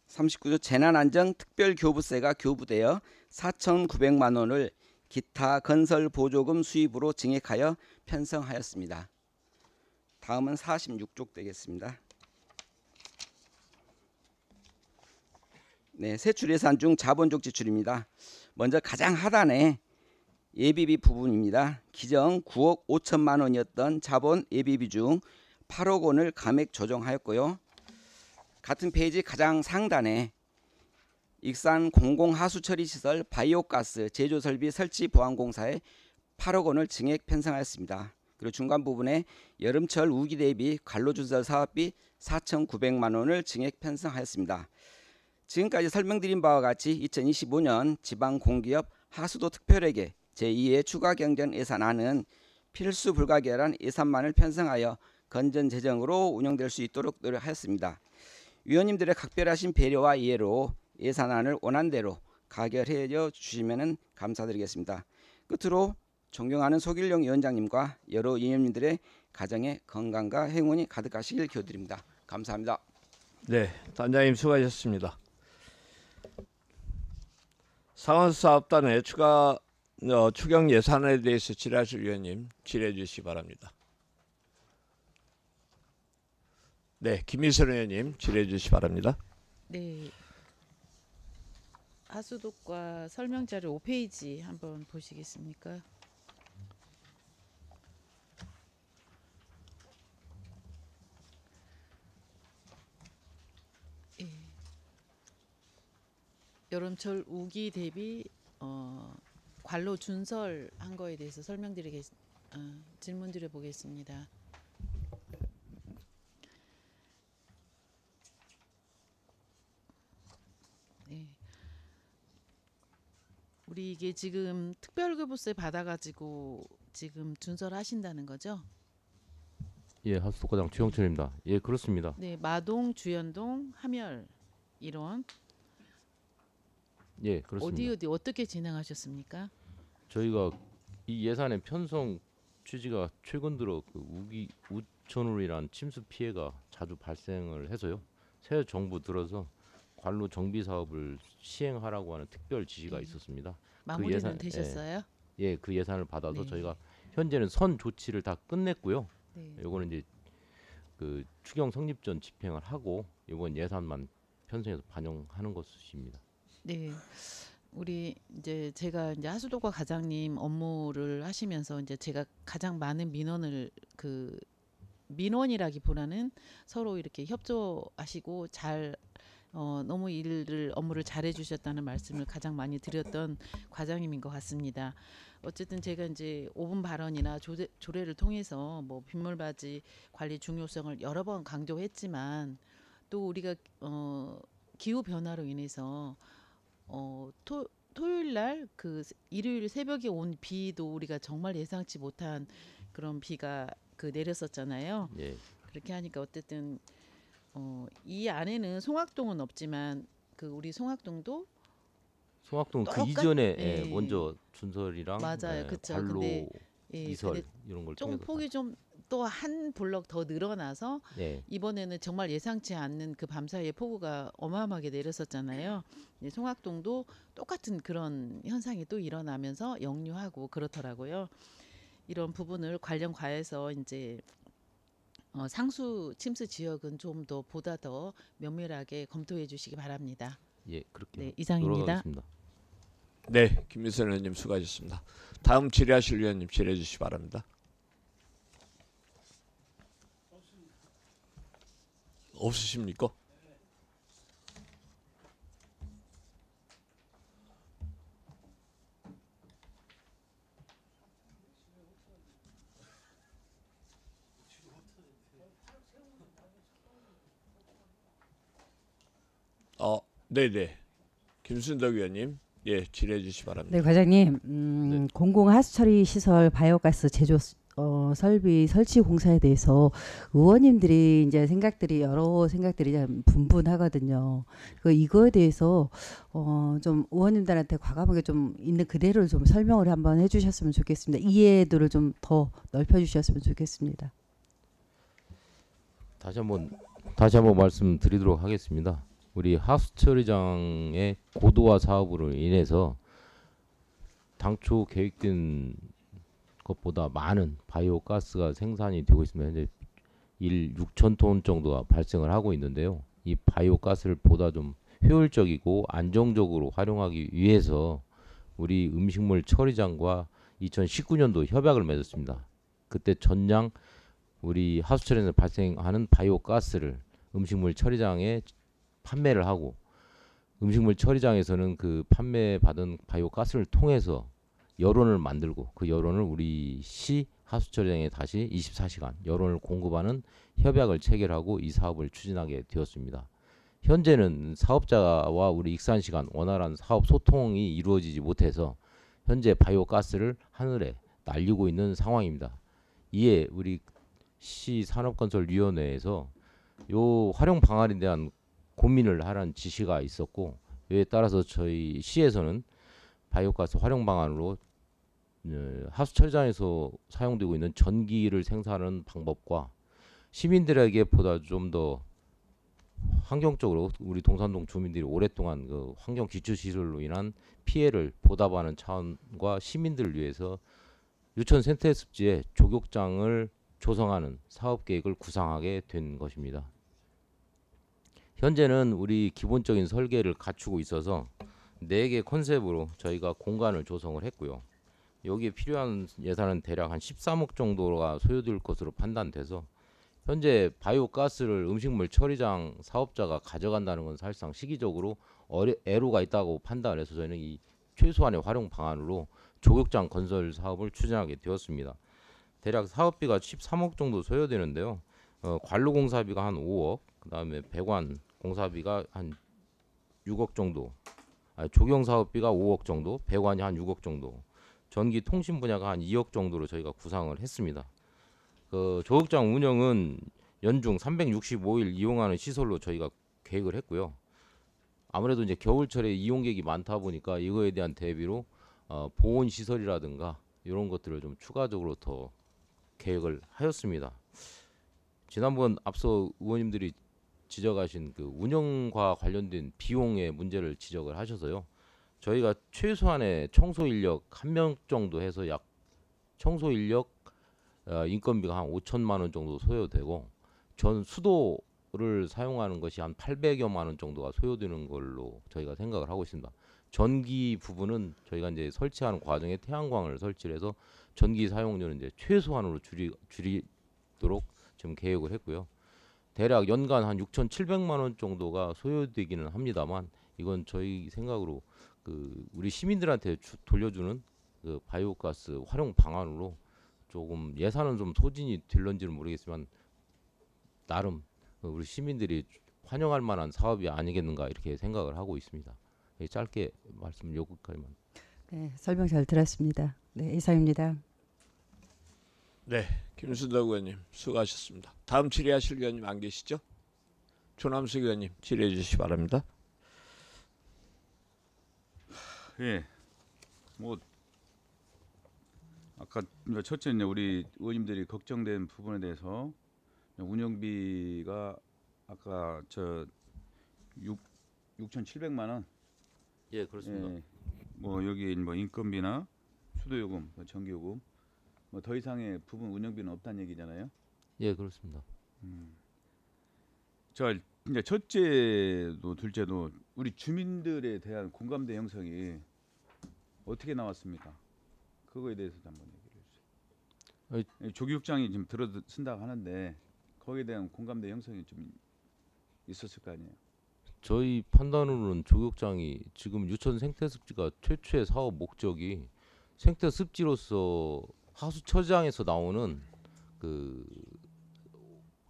39조 재난안정 특별교부세가 교부되어 4,900만 원을 기타 건설 보조금 수입으로 증액하여 편성하였습니다. 다음은 46쪽 되겠습니다. 네, 세출 예산 중 자본적 지출입니다. 먼저 가장 하단에 예비비 부분입니다. 기정 9억 5천만 원이었던 자본 예비비 중 8억 원을 감액 조정하였고요. 같은 페이지 가장 상단에 익산 공공하수처리시설 바이오가스 제조설비 설치 보안공사에 8억 원을 증액 편성하였습니다. 그리고 중간 부분에 여름철 우기 대비 관로주설 사업비 4,900만 원을 증액 편성하였습니다. 지금까지 설명드린 바와 같이 2025년 지방공기업 하수도 특별회계 제2회 추가경정 예산안은 필수 불가결한 예산만을 편성하여 건전재정으로 운영될 수 있도록 노력하였습니다. 위원님들의 각별하신 배려와 이해로 예산안을 원안대로 가결해 주시면 감사드리겠습니다. 끝으로 존경하는 소길령 위원장님과 여러 위원님들의 가정에 건강과 행운이 가득하시길 기도드립니다. 감사합니다. 네, 단장님 수고하셨습니다. 상하수사업단의 추경 예산에 대해서 질의하실 위원님 질의해 주시기 바랍니다. 네, 김미선 의원님 질의해 주시기 바랍니다. 네, 하수도과 설명자료 5페이지 한번 보시겠습니까? 예. 여름철 우기 대비 관로 준설한 거에 대해서 질문 드려 보겠습니다. 네. 우리 이게 지금 특별교부세 받아가지고 지금 준설하신다는 거죠? 예, 하수도과장 최영철입니다. 예, 그렇습니다. 네, 마동, 주연동, 함열 이런. 예, 그렇습니다. 어디 어떻게 진행하셨습니까? 저희가 이 예산의 편성 취지가 최근 들어 그 우천으로 인한 침수 피해가 자주 발생을 해서요. 새 정부 들어서 관로 정비 사업을 시행하라고 하는 특별 지시가 있었습니다. 마무리는 그 예산, 되셨어요? 예, 그 예산을 받아서 네. 저희가 현재는 선 조치를 다 끝냈고요. 네. 요거는 이제 그 추경 성립 전 집행을 하고 이번 예산만 편성해서 반영하는 것입니다. 네. 우리 이제 제가 이제 하수도과 과장님 업무를 하시면서 이제 제가 가장 많은 민원이라기보다는 서로 이렇게 협조하시고 잘 너무 업무를 잘해 주셨다는 말씀을 가장 많이 드렸던 과장님인 것 같습니다. 어쨌든 제가 이제 5분 발언이나 조례를 통해서 뭐 빗물바지 관리 중요성을 여러 번 강조했지만 또 우리가 기후 변화로 인해서 토요일 날 그 일요일 새벽에 온 비도 우리가 정말 예상치 못한 그런 비가 내렸었잖아요. 예. 그렇게 하니까 어쨌든 이 안에는 송악동은 없지만 우리 송악동도 송악동 그 똑같- 이전에 예. 먼저 준설이랑 맞아요. 그쵸. 관로 근데 이설 근데 이런 걸 좀 통해서 폭이 좀 또 한 블럭 더 늘어나서 예. 이번에는 정말 예상치 않는 그 밤사이에 폭우가 어마어마하게 내렸었잖아요. 송악동도 똑같은 그런 현상이 또 일어나면서 역류하고 그렇더라고요. 이런 부분을 관련 과에서 이제 상수 침수 지역은 좀 더 보다 더 면밀하게 검토해 주시기 바랍니다. 예, 그렇게 네, 이상입니다. 돌아가겠습니다. 네, 김민선 의원님 수고하셨습니다. 다음 질의하실 위원님 질의해 주시기 바랍니다. 없으십니까? 네네. 김순덕 의원님, 예, 질의해 주시기 바랍니다. 네, 과장님, 공공 하수처리 시설 바이오가스 제조 설비 설치 공사에 대해서 의원님들이 이제 여러 생각들이 좀 분분하거든요. 이거에 대해서 좀 의원님들한테 과감하게 좀 있는 그대로 좀 설명을 한번 해주셨으면 좋겠습니다. 이해도를 좀 더 넓혀주셨으면 좋겠습니다. 다시 한번 말씀드리도록 하겠습니다. 우리 하수처리장의 고도화 사업으로 인해서 당초 계획된 것보다 많은 바이오 가스가 생산이 되고 있습니다. 현재 6천 톤 정도가 발생을 하고 있는데요. 이 바이오 가스를 보다 좀 효율적이고 안정적으로 활용하기 위해서 우리 음식물 처리장과 2019년도 협약을 맺었습니다. 그때 전량 우리 하수처리에서 발생하는 바이오 가스를 음식물 처리장에 판매를 하고 음식물 처리장에서는 그 판매받은 바이오 가스를 통해서 여론을 만들고 그 여론을 우리 시 하수처리장에 다시 24시간 여론을 공급하는 협약을 체결하고 이 사업을 추진하게 되었습니다. 현재는 사업자와 우리 익산시 간 원활한 사업 소통이 이루어지지 못해서 현재 바이오 가스를 하늘에 날리고 있는 상황입니다. 이에 우리 시 산업건설위원회에서 요 활용 방안에 대한 고민을 하라는 지시가 있었고 이에 따라서 저희 시에서는 바이오가스 활용 방안으로 하수처리장에서 사용되고 있는 전기를 생산하는 방법과 시민들에게 보다 좀 더 환경적으로 우리 동산동 주민들이 오랫동안 그 환경 기초 시설로 인한 피해를 보답하는 차원과 시민들을 위해서 유천 생태 습지에 조격장을 조성하는 사업 계획을 구상하게 된 것입니다. 현재는 우리 기본적인 설계를 갖추고 있어서 4개 컨셉으로 저희가 공간을 조성을 했고요. 여기에 필요한 예산은 대략 한 13억 정도가 소요될 것으로 판단돼서 현재 바이오가스를 음식물 처리장 사업자가 가져간다는 건 사실상 시기적으로 애로가 있다고 판단해서 저희는 이 최소한의 활용 방안으로 조격장 건설 사업을 추진하게 되었습니다. 대략 사업비가 13억 정도 소요되는데요. 관로 공사비가 한 5억, 그다음에 배관 공사비가 한 6억 정도, 조경 사업비가 5억 정도, 배관이 한 6억 정도, 전기 통신 분야가 한 2억 정도로 저희가 구상을 했습니다. 그 조격장 운영은 연중 365일 이용하는 시설로 저희가 계획을 했고요. 아무래도 이제 겨울철에 이용객이 많다 보니까 이거에 대한 대비로 보온 시설이라든가 이런 것들을 좀 추가적으로 더 계획을 하였습니다. 지난번 앞서 의원님들이 지적하신 그 운영과 관련된 비용의 문제를 지적을 하셔서요. 저희가 최소한의 청소 인력 1명 정도 해서 약 청소 인력 인건비가 한 5천만 원 정도 소요되고 전 수도를 사용하는 것이 한 800여만 원 정도가 소요되는 걸로 저희가 생각을 하고 있습니다. 전기 부분은 저희가 이제 설치하는 과정에 태양광을 설치를 해서 전기 사용료는 이제 최소한으로 줄이도록 지금 계획을 했고요. 대략 연간 한 6,700만 원 정도가 소요되기는 합니다만 이건 저희 생각으로 그 우리 시민들한테 돌려주는 그 바이오가스 활용 방안으로 조금 예산은 좀 소진이 될런지는 모르겠지만 나름 우리 시민들이 환영할 만한 사업이 아니겠는가 이렇게 생각을 하고 있습니다. 짧게 말씀 요구까지만. 네, 설명 잘 들었습니다. 네, 이상입니다. 네, 김순덕 의원님 수고하셨습니다. 다음 질의하실 의원님 안 계시죠? 조남석 의원님 질의해 주시기 바랍니다. 예, 뭐 아까 첫째는 우리 의원님들이 걱정된 부분에 대해서 운영비가 아까 저 6,700만 원. 예, 그렇습니다. 예, 뭐 여기 뭐 인건비나 수도요금, 전기요금 뭐 더 이상의 부분 운영비는 없다는 얘기잖아요. 예, 그렇습니다. 자, 이제 첫째도 둘째도 우리 주민들에 대한 공감대 형성이 어떻게 나왔습니까? 그거에 대해서 한번 얘기해 주세요. 조교육장이 지금 들어쓴다고 하는데 거기에 대한 공감대 형성이 좀 있었을 거 아니에요. 저희 판단으로는 조교육장이 지금 유천 생태습지가 최초의 사업 목적이 생태습지로서 하수처장에서 나오는 그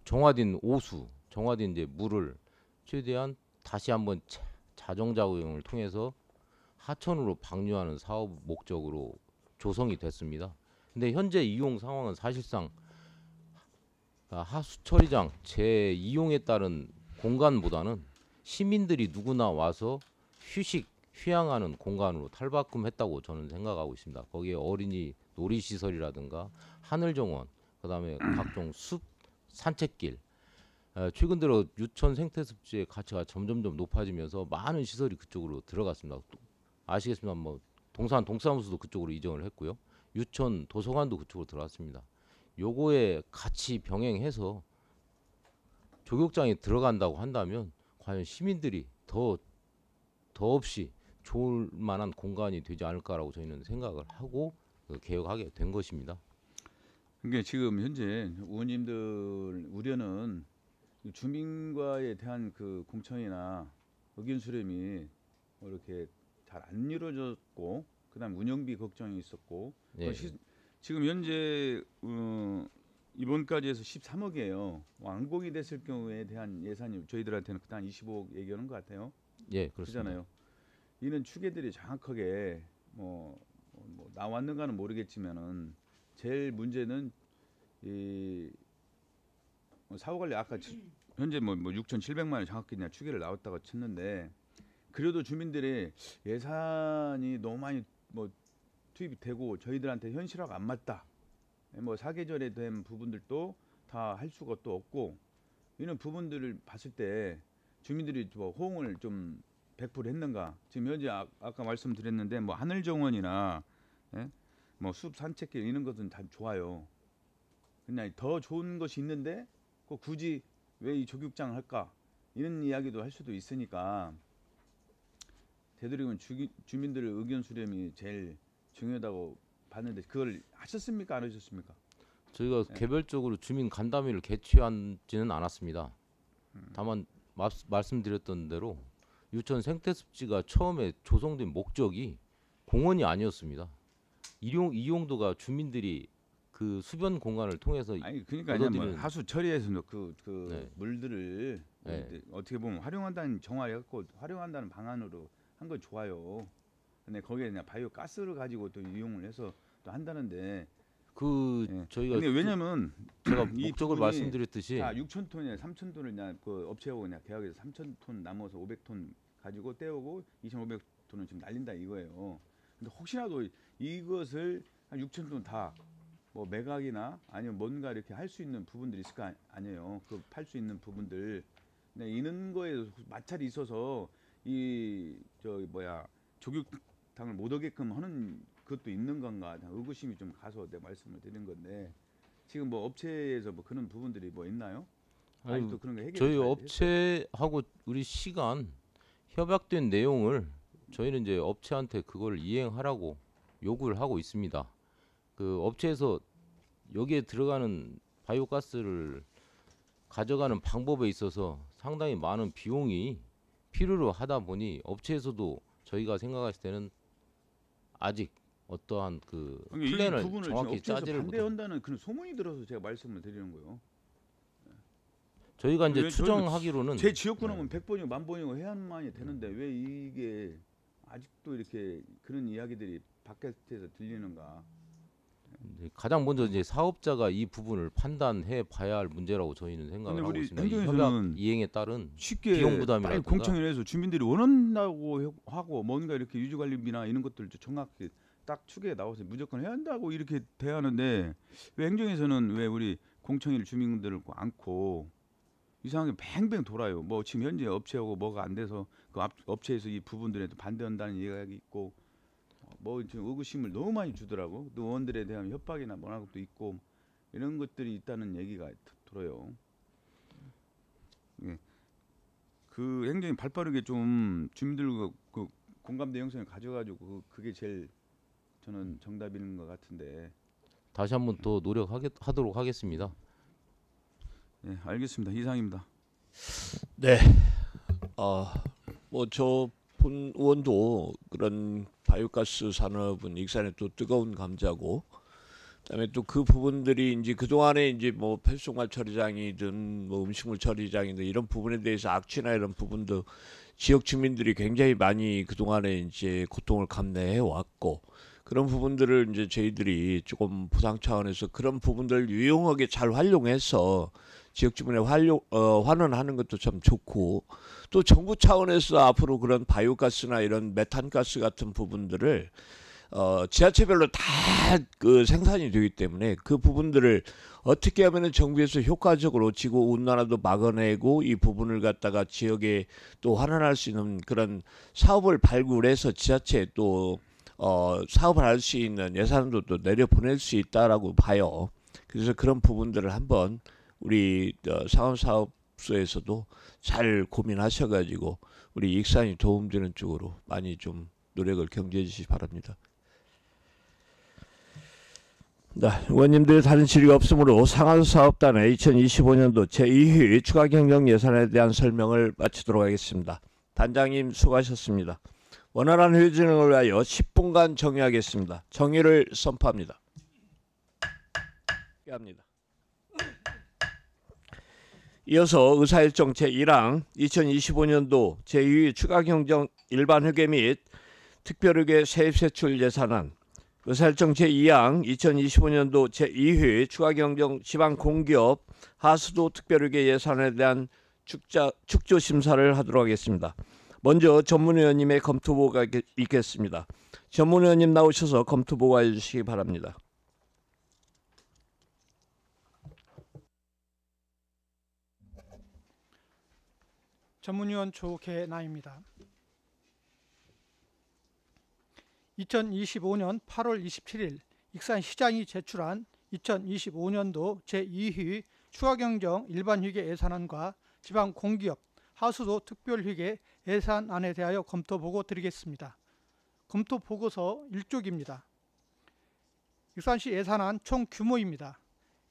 정화된 오수, 정화된 이제 물을 최대한 다시 한번 자정작용을 통해서 하천으로 방류하는 사업 목적으로 조성이 됐습니다. 근데 현재 이용 상황은 사실상 하수처리장 재이용에 따른 공간보다는 시민들이 누구나 와서 휴양하는 공간으로 탈바꿈했다고 저는 생각하고 있습니다. 거기에 어린이 놀이시설이라든가 하늘정원, 그다음에 각종 숲, 산책길, 최근 들어 유천 생태습지의 가치가 점점점 높아지면서 많은 시설이 그쪽으로 들어갔습니다. 아시겠지만 뭐 동산 동사무소도 그쪽으로 이전을 했고요. 유천 도서관도 그쪽으로 들어갔습니다. 요거에 같이 병행해서 조교육장이 들어간다고 한다면 과연 시민들이 더 없이 좋을 만한 공간이 되지 않을까라고 저희는 생각을 하고 개혁하게 된 것입니다. 그러니까 지금 현재 의원님들 우려는 주민과에 대한 그 공청이나 의견 수렴이 이렇게 잘 안 이루어졌고, 그다음 운영비 걱정이 있었고, 예. 지금 현재 이번까지 해서 13억이에요. 완공이 됐을 경우에 대한 예산이 저희들한테는 그다음 25억 얘기하는 것 같아요. 예, 그렇습니다. 그렇잖아요. 이는 추계들이 정확하게 뭐 나왔는가는 모르겠지만은 제일 문제는 이 사후 관리 아까 현재 뭐 6,700만 원 정확히 그냥 추계를 나왔다고 쳤는데 그래도 주민들의 예산이 너무 많이 뭐 투입이 되고 저희들한테 현실화가 안 맞다. 뭐 사계절에 된 부분들도 다 할 수가 또 없고 이런 부분들을 봤을 때 주민들이 뭐 호응을 좀 100% 했는가? 지금 현재 아까 말씀드렸는데 뭐 하늘정원이나 뭐 숲 산책길 이런 것은 다 좋아요. 그냥 더 좋은 것이 있는데 꼭 굳이 왜 이 조교육장을 할까? 이런 이야기도 할 수도 있으니까 되도록이면 주민들의 의견 수렴이 제일 중요하다고 봤는데 그걸 하셨습니까? 안 하셨습니까? 저희가 개별적으로 주민 간담회를 개최하지는 않았습니다. 다만 말씀드렸던 대로 유천 생태습지가 처음에 조성된 목적이 공원이 아니었습니다. 이용도가 주민들이 그 수변 공간을 통해서 그러니까 뭐 하수 처리해서 그 물들을 어떻게 보면 활용한다는 정화해갖고 활용한다는 방안으로 한 건 좋아요. 근데 거기에 그냥 바이오 가스를 가지고 또 이용을 해서 또 한다는데 저희가 근데 왜냐면 제가 목적을 말씀드렸듯이 6,000톤이나 3,000톤을 그냥 그 업체하고 그냥 계약해서 3,000톤 남아서 500톤 가지고 떼오고 2,500톤은 지금 날린다 이거예요. 근데 혹시라도 이것을 한 6,000톤 다 뭐 매각이나 아니면 뭔가 이렇게 할 수 있는 부분들이 있을 거 아니에요. 그 팔 수 있는 부분들. 근데 이런 거에 마찰이 있어서 조교육탕을 못 오게끔 하는 그것도 있는 건가 의구심이 좀 가서 내가 말씀을 드린 건데 지금 뭐 업체에서 뭐 그런 부분들이 뭐 있나요? 아니 또 그런 거 해결. 저희 업체하고 우리 시간 협약된 내용을 저희는 이제 업체한테 그걸 이행하라고 요구를 하고 있습니다. 그 업체에서 여기에 들어가는 바이오가스를 가져가는 방법에 있어서 상당히 많은 비용이 필요로 하다 보니 업체에서도 저희가 생각했을 때는 아직 어떠한 그 이 플랜을 부분을 정확히 지금 업체에서 짜지를 못합니다. 반대한다는 그런 소문이 들어서 제가 말씀을 드리는 거예요. 저희가 이제 왜 저희는 추정하기로는 제 지역구 하면 100번이고 1000번이고 해야만이 되는데 왜 이게 아직도 이렇게 그런 이야기들이 바깥에서 들리는가? 이제 가장 먼저 이제 사업자가 이 부분을 판단해 봐야 할 문제라고 저희는 생각을 하고 우리 있습니다. 이 협약 행정에서는 이행에 따른 쉽게 비용 빨리 부담이라든가 공청회에서 주민들이 원한다고 하고 뭔가 이렇게 유지관리비나 이런 것들 정확히 딱 축에 나와서 무조건 해야 한다고 이렇게 대하는데 왜 행정에서는 왜 우리 공청회를 주민들을 않고 이상하게 뱅뱅 돌아요. 뭐 지금 현재 업체하고 뭐가 안 돼서 그 업체에서 이 부분들에 반대한다는 이야기 있고 뭐 지금 의구심을 너무 많이 주더라고. 또 의원들에 대한 협박이나 뭐나 것도 있고 이런 것들이 있다는 얘기가 들어요. 예. 그 행정이 발빠르게 좀 주민들과 그 공감대 형성을 가져가지고 그게 제일 저는 정답인 것 같은데. 다시 한번 또 노력하도록 하겠습니다. 네, 알겠습니다. 이상입니다. 네. 뭐 저 본 의원도 그런 바이오가스 산업은 익산의 또 뜨거운 감자고, 그다음에 또 그 부분들이 이제 그 동안에 이제 뭐 폐수공할 처리장이든 뭐 음식물 처리장이든 이런 부분에 대해서 악취나 이런 부분도 지역 주민들이 굉장히 많이 그 동안에 이제 고통을 감내해 왔고, 그런 부분들을 이제 저희들이 조금 보상 차원에서 그런 부분들을 유용하게 잘 활용해서 지역 주민의 환원하는 것도 참 좋고, 또 정부 차원에서 앞으로 그런 바이오가스나 이런 메탄가스 같은 부분들을 지자체별로 다 그 생산이 되기 때문에 그 부분들을 어떻게 하면은 정부에서 효과적으로 지구 온난화도 막아내고 이 부분을 갖다가 지역에 또 환원할 수 있는 그런 사업을 발굴해서 지자체에 또 사업을 할 수 있는 예산도 또 내려보낼 수 있다라고 봐요. 그래서 그런 부분들을 한번 우리 상업사업소에서도 잘 고민하셔가지고 우리 익산이 도움되는 쪽으로 많이 좀 노력을 경주해 주시기 바랍니다. 네, 의원님들 다른 질의가 없으므로 상하수사업단의 2025년도 제2회 추가경정 예산에 대한 설명을 마치도록 하겠습니다. 단장님 수고하셨습니다. 원활한 회의 진행을 위하여 10분간 정의하겠습니다. 정의를 선포합니다. 합니다. 이어서 의사일정 제1항 2025년도 제2회 추가경정 일반회계 및 특별회계 세입세출 예산안, 의사일정 제2항 2025년도 제2회 추가경정 지방공기업 하수도 특별회계 예산에 대한 축조 심사를 하도록 하겠습니다. 먼저 전문위원님의 검토보고가 있겠습니다. 전문위원님 나오셔서 검토보고해 주시기 바랍니다. 전문위원 조계나입니다. 2025년 8월 27일 익산시장이 제출한 2025년도 제2회 추가경정 일반회계 예산안과 지방공기업 하수도 특별회계 예산안에 대하여 검토보고 드리겠습니다. 검토보고서 1쪽입니다. 익산시 예산안 총 규모입니다.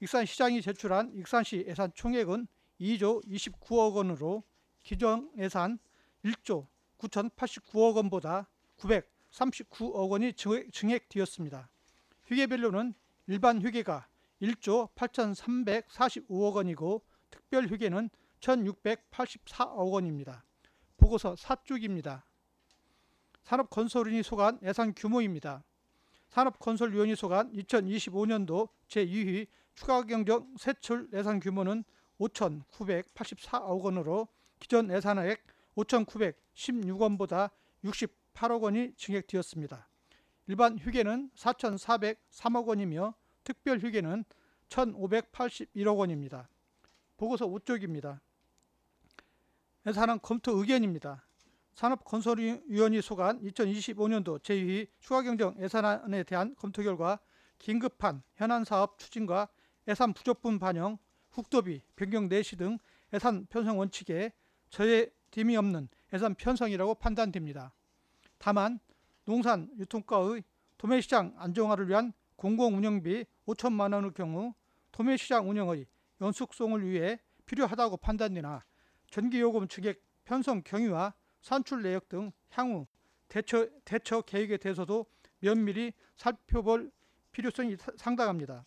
익산시장이 제출한 익산시 예산 총액은 2조 29억 원으로 기존 예산 1조 9,089억 원보다 939억 원이 증액되었습니다. 회계별로는 일반 회계가 1조 8,345억 원이고 특별 회계는 1,684억 원입니다. 보고서 4쪽입니다. 산업건설위원회 소관 예산 규모입니다. 산업건설위원회 소관 2025년도 제2회 추가경정 세출 예산 규모는 5,984억 원으로 기존 예산액 5,916원보다 68억 원이 증액되었습니다. 일반 회계는 4,403억 원이며 특별 회계는 1,581억 원입니다. 보고서 5쪽입니다. 예산안 검토 의견입니다. 산업건설위원회 소관 2025년도 제2회 추가경정 예산안에 대한 검토 결과 긴급한 현안사업 추진과 예산 부족분 반영, 국도비, 변경 내시 등 예산 편성 원칙에 저해됨이 없는 예산 편성이라고 판단됩니다. 다만 농산 유통가의 도매시장 안정화를 위한 공공운영비 5천만 원의 경우 도매시장 운영의 연속성을 위해 필요하다고 판단되나 전기요금 증액 편성 경위와 산출 내역 등 향후 대처 계획에 대해서도 면밀히 살펴볼 필요성이 상당합니다.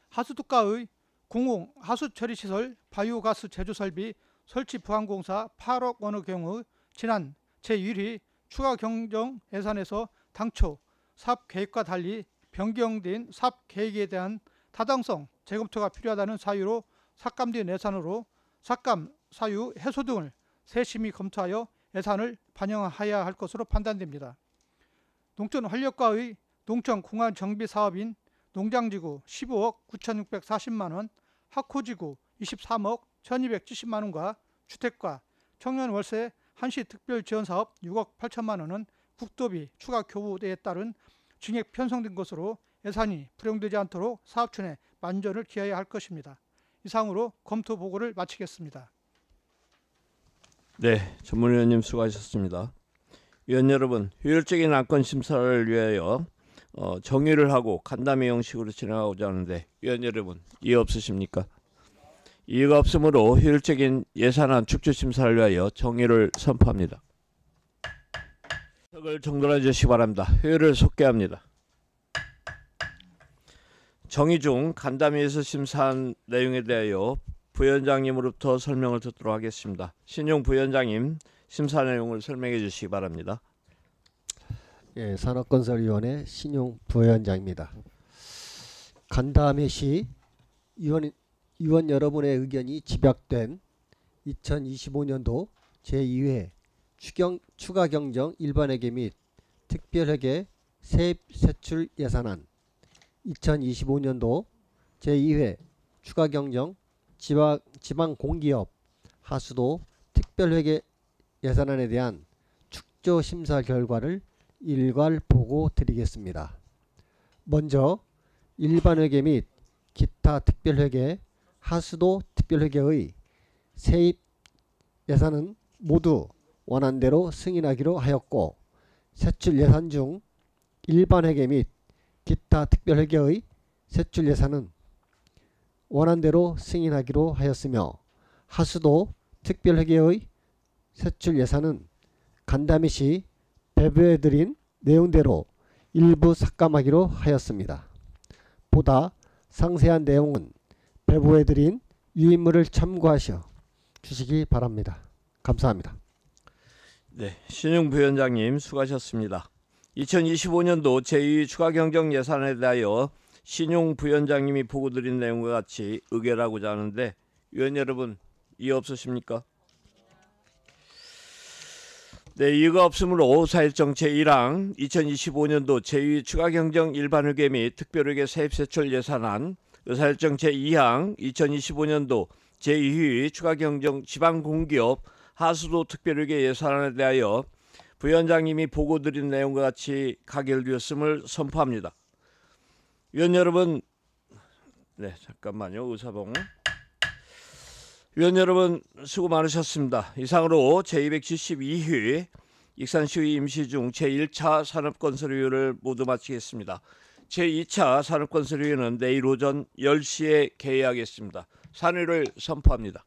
하수도가의 공공 하수 처리 시설 바이오가스 제조 설비 설치 부항공사 8억 원의 경우 지난 제1회 추가 경정 예산에서 당초 사업 계획과 달리 변경된 사업 계획에 대한 타당성 재검토가 필요하다는 사유로 삭감된 예산으로 삭감 사유 해소 등을 세심히 검토하여 예산을 반영해야 할 것으로 판단됩니다. 농촌환력과의 농촌 공항 정비 사업인 농장지구 15억 9,640만 원, 학호지구 23억 1,270만 원과 주택과 청년 월세 한시 특별 지원 사업 6억 8천만 원은 국도비 추가 교부에 따른 증액 편성된 것으로 예산이 불용되지 않도록 사업촌에 만전을 기하여야 할 것입니다. 이상으로 검토 보고를 마치겠습니다. 네, 전문위원님 수고하셨습니다. 위원 여러분, 효율적인 안건 심사를 위하여 정의를 하고 간담회 형식으로 진행하고자 하는데 위원 여러분 이해 없으십니까? 이해가 없으므로 효율적인 예산안 축조 심사를 위하여 정의를 선포합니다. 석을 정돈해 주시기 바랍니다. 효율을 속개합니다. 정의 중 간담회에서 심사한 내용에 대하여 부위원장님으로부터 설명을 듣도록 하겠습니다. 신용 부위원장님 심사 내용을 설명해 주시기 바랍니다. 예, 산업건설위원회 신용 부위원장입니다. 간담회 시 위원 여러분의 의견이 집약된 2025년도 제2회 추가 경정 일반회계 및 특별회계 세입 세출 예산안 2025년도 제2회 추가 경정 지방 공기업 하수도 특별회계 예산안에 대한 축조 심사 결과를 일괄 보고 드리겠습니다. 먼저 일반회계 및 기타 특별회계 하수도 특별회계의 세입 예산은 모두 원안대로 승인하기로 하였고 세출 예산 중 일반회계 및 기타 특별회계의 세출 예산은 원안대로 승인하기로 하였으며 하수도 특별회계의 세출 예산은 간담회 시 배부해드린 내용대로 일부 삭감하기로 하였습니다. 보다 상세한 내용은 배부해드린 유인물을 참고하셔 주시기 바랍니다. 감사합니다. 네, 신용 부위원장님 수고하셨습니다. 2025년도 제2 추가 경정 예산에 대하여 신용 부위원장님이 보고드린 내용과 같이 의결하고자 하는데 위원 여러분 이해 없으십니까? 네, 이의가 없으므로 사일정 제1항 2025년도 제2 추가 경정 일반회계 및 특별회계 세입세출 예산안 의사일정 제2항 2025년도 제2회 추가 경정 지방공기업 하수도 특별회계 예산안에 대하여 부위원장님이 보고드린 내용과 같이 가결되었음을 선포합니다. 위원 여러분, 네 잠깐만요. 의사봉. 위원 여러분 수고 많으셨습니다. 이상으로 제272회 익산시의 임시중 제1차 산업건설위원회를 모두 마치겠습니다. 제2차 산업건설위원회는 내일 오전 10시에 개회하겠습니다. 산회를 선포합니다.